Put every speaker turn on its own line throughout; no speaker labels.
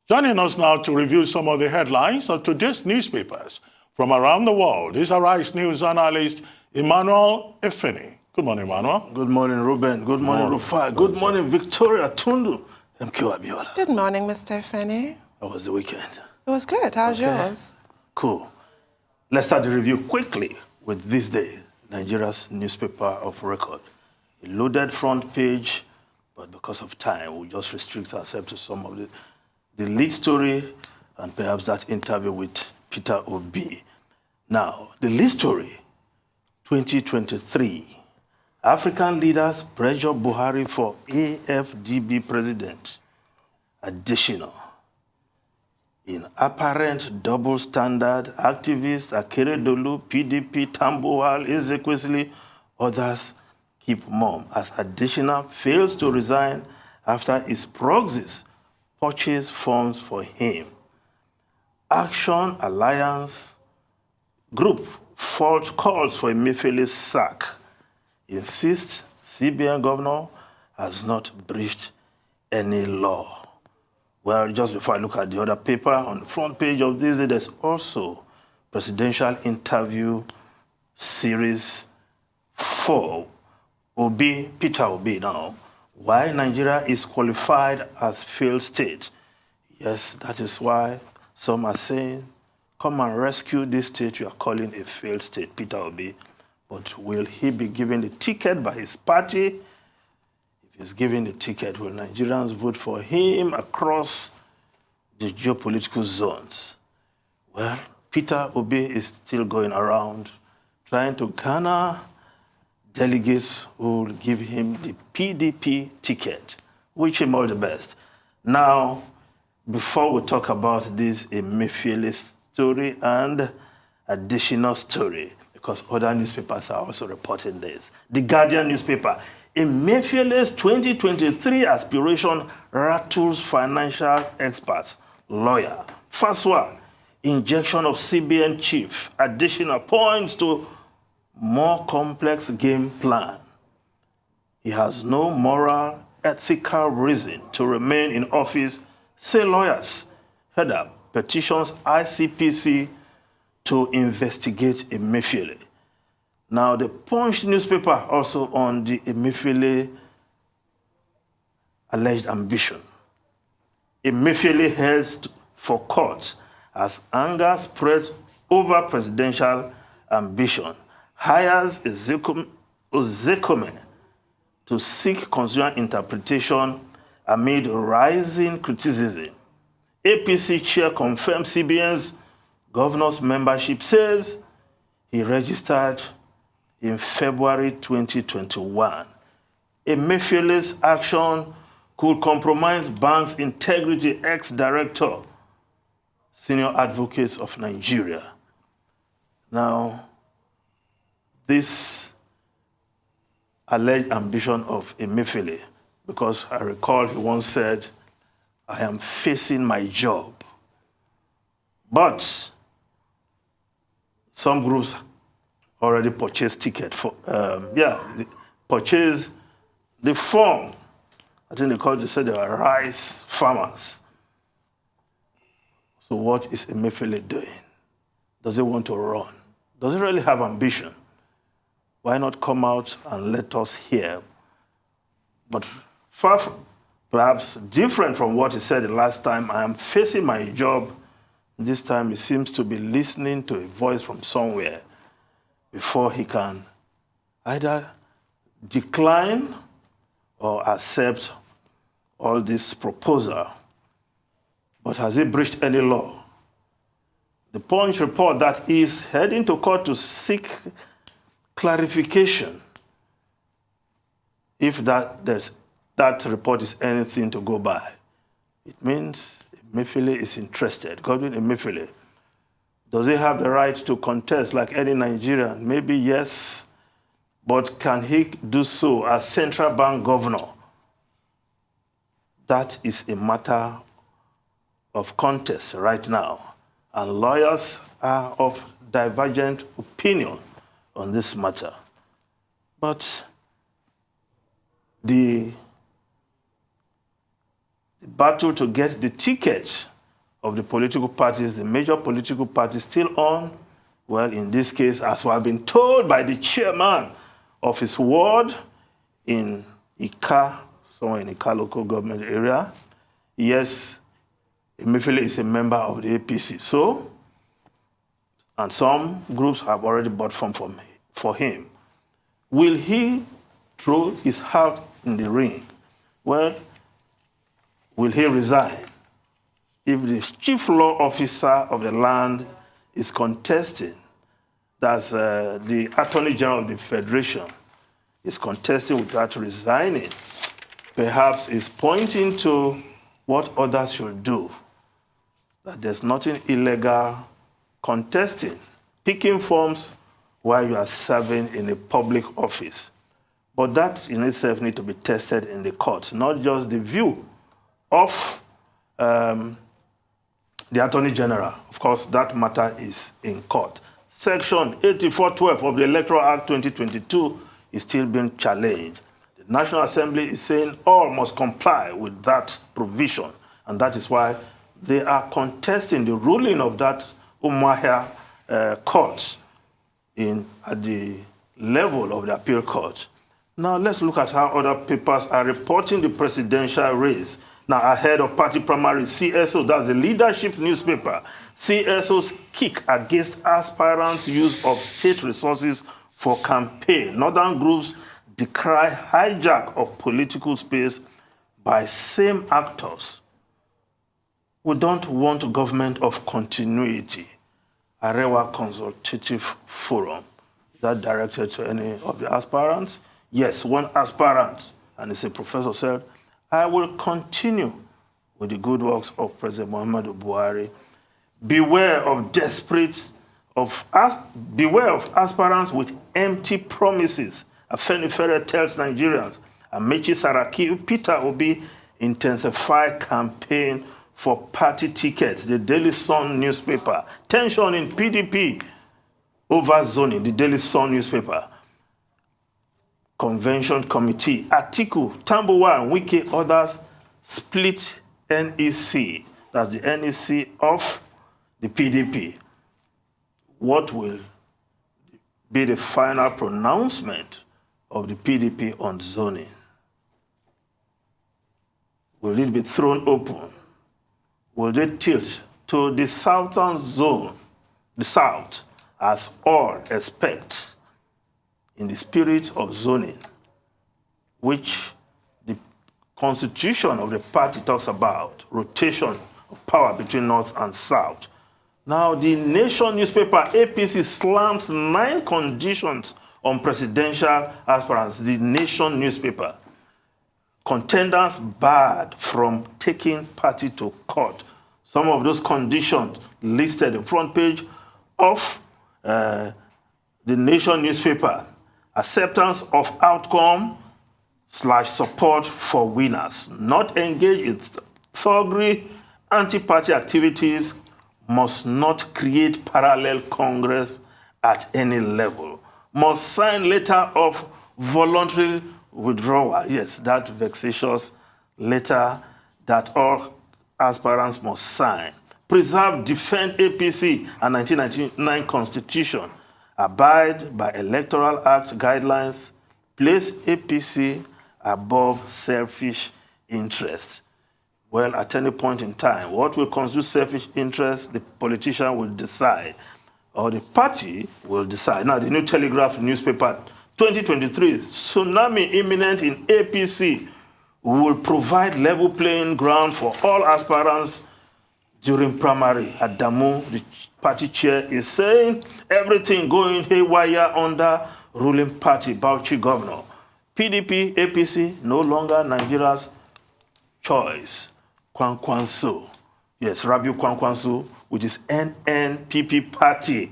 Joining us now to review some of the headlines of today's newspapers from around the world is Arise News analyst Emmanuel Efeni. Good morning, Emmanuel.
Good morning, Ruben. Good morning, Rufai. Good morning, Victoria Tundu. MQ Abiola.
Good morning, Mr. Efeni.
How was the weekend?
It was good. How's yours?
Cool. Let's start the review quickly with this day, Nigeria's newspaper of record. A loaded front page, but because of time, we'll just restrict ourselves to some of the lead story and perhaps that interview with Peter Obi. Now, the lead story, 2023. African leaders pressure Buhari for AfDB president. Adesina. In apparent double standard, activists Akeredolu, PDP, Tambuwal, Ezekwesili, others keep mum as Adesina fails to resign after his proxies purchase funds for him. Action Alliance Group fault calls for Emefiele's sack. Insists CBN governor has not breached any law. Well, just before I look at the other paper, on the front page of this, there's also presidential interview series 4. Peter Obi now. Why Nigeria is qualified as failed state. Yes, that is why some are saying, come and rescue this state you are calling a failed state, Peter Obi. But will he be given the ticket by his party? If he's given the ticket, will Nigerians vote for him across the geopolitical zones? Well, Peter Obi is still going around trying to garner delegates who will give him the PDP ticket. Wish him all the best. Now, before we talk about this Emefiele story and additional story, because other newspapers are also reporting this. The Guardian newspaper, Emefiele's 2023 aspiration rattles financial experts, lawyer. First one, injection of CBN chief. Adesina points to more complex game plan. He has no moral, ethical reason to remain in office, say lawyers. Head up, petitions ICPC to investigate Emefiele. Now, the Punch newspaper also on the Emefiele alleged ambition. Emefiele heads for court as anger spreads over presidential ambition. Hires Ozekome to seek consular interpretation amid rising criticism. APC chair confirms CBN's governor's membership, says he registered in February 2021. Emefiele's action could compromise bank's integrity, ex-director, senior advocates of Nigeria. Now, this alleged ambition of Emefiele, because I recall he once said, I am facing my job. But some groups already purchased ticket for, purchased the form. I think they said they were rice farmers. So what is Emefiele doing? Does he want to run? Does he really have ambition? Why not come out and let us hear? But far from, perhaps different from what he said the last time, I am facing my job. This time he seems to be listening to a voice from somewhere before he can either decline or accept all this proposal. But has he breached any law? The Punch report that he is heading to court to seek clarification. If that report is anything to go by, it means Emefiele is interested. Godwin Emefiele, does he have the right to contest like any Nigerian? Maybe yes, but can he do so as central bank governor? That is a matter of contest right now, and lawyers are of divergent opinion on this matter. But the battle to get the ticket of the political parties, the major political parties still on? Well, in this case, as we have been told by the chairman of his ward in Ika, somewhere in Ika local government area, yes, Emefiele is a member of the APC. So, and some groups have already bought for him. Will he throw his hat in the ring? Well, will he resign? If the chief law officer of the land is contesting, that's the Attorney General of the Federation, is contesting without resigning, perhaps is pointing to what others should do, that there's nothing illegal contesting, picking forms while you are serving in a public office. But that in itself needs to be tested in the court, not just the view of the Attorney General. Of course, that matter is in court. Section 8412 of the Electoral Act 2022 is still being challenged. The National Assembly is saying all must comply with that provision, and that is why they are contesting the ruling of that Umuahia court at the level of the appeal court. Now let's look at how other papers are reporting the presidential race. Now ahead of party primary, CSO, that's the leadership newspaper, CSO's kick against aspirants' use of state resources for campaign. Northern groups decry hijack of political space by same actors. We don't want government of continuity. Arewa Consultative Forum. Is that directed to any of the aspirants? Yes, one aspirant, and it's a professor, said, I will continue with the good works of President Muhammadu Buhari. Beware of aspirants with empty promises. Afenifere tells Nigerians. Amechi Saraki, Peter Obi intensify campaign for party tickets. The Daily Sun newspaper. Tension in PDP over zoning. The Daily Sun newspaper. Convention Committee, Atiku, Tambuwa, and Wike, others split NEC. That's the NEC of the PDP. What will be the final pronouncement of the PDP on zoning? Will it be thrown open? Will they tilt to the southern zone, the south, as all expect, in the spirit of zoning, which the constitution of the party talks about, rotation of power between north and south. Now, the Nation newspaper, APC, slams 9 conditions on presidential aspirants. The Nation newspaper. Contenders barred from taking party to court. Some of those conditions listed in front page of the Nation newspaper. Acceptance of outcome / support for winners. Not engage in thuggery, anti-party activities, must not create parallel Congress at any level. Must sign letter of voluntary withdrawal. Yes, that vexatious letter that all aspirants must sign. Preserve, defend APC and 1999 Constitution. Abide by Electoral Act guidelines, place APC above selfish interests. Well, at any point in time, what will constitute selfish interests, the politician will decide, or the party will decide. Now, the New Telegraph newspaper, 2023, tsunami imminent in APC. We will provide level playing ground for all aspirants during primary. Adamu, the party chair, is saying everything going haywire under ruling party, Bauchi governor. PDP, APC, no longer Nigeria's choice. Kwankwanso. Yes, Rabiu Kwankwanso, which is NNPP party,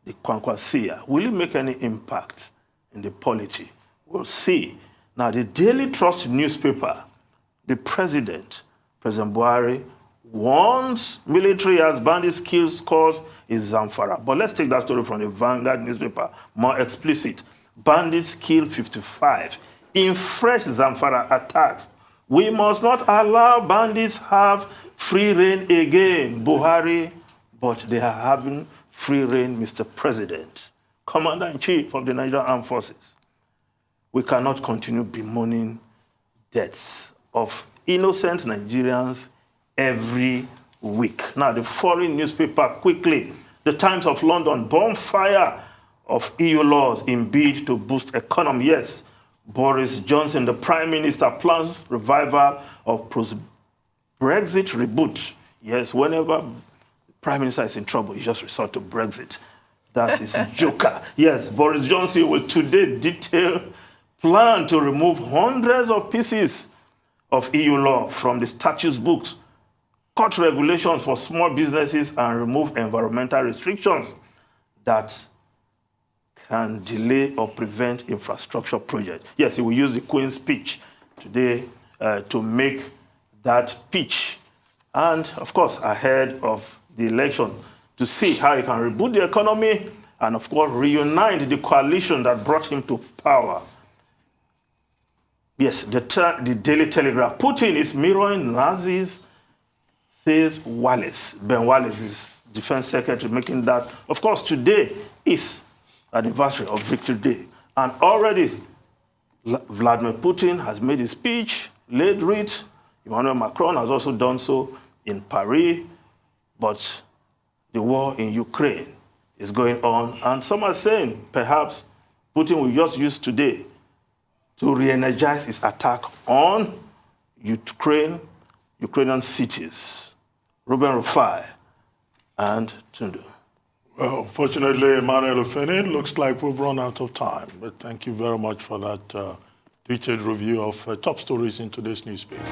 the Kwankwasia. Will it make any impact in the polity? We'll see. Now, the Daily Trust newspaper, the President Buhari, warns military as bandits kills cause is Zamfara. But let's take that story from the Vanguard newspaper, more explicit. Bandits kill 55 in fresh Zamfara attacks. We must not allow bandits have free reign again, Buhari, but they are having free reign, Mr. President, Commander-in-Chief of the Nigerian Armed Forces. We cannot continue bemoaning deaths of innocent Nigerians every week. Now, the foreign newspaper, quickly, the Times of London, bonfire of EU laws in bid to boost economy. Yes, Boris Johnson, the Prime Minister, plans revival of Brexit reboot. Yes, whenever the Prime Minister is in trouble, he just resort to Brexit. That's his joker. Yes, Boris Johnson will today detail plan to remove hundreds of pieces of EU law from the statutes books, cut regulations for small businesses, and remove environmental restrictions that can delay or prevent infrastructure projects. Yes, he will use the Queen's speech today to make that pitch. And, of course, ahead of the election, to see how he can reboot the economy and, of course, reunite the coalition that brought him to power. Yes, the Daily Telegraph. Putin is mirroring Nazis, says Wallace. Ben Wallace is Defense Secretary, making that. Of course, today is anniversary of Victory Day. And already Vladimir Putin has made his speech, laid writ. Emmanuel Macron has also done so in Paris. But the war in Ukraine is going on. And some are saying perhaps Putin will just use today to re-energize his attack on Ukrainian cities. Ruben Rufai and Tundu.
Well, unfortunately, Emmanuel Ofeni, it looks like we've run out of time. But thank you very much for that detailed review of top stories in today's newspaper.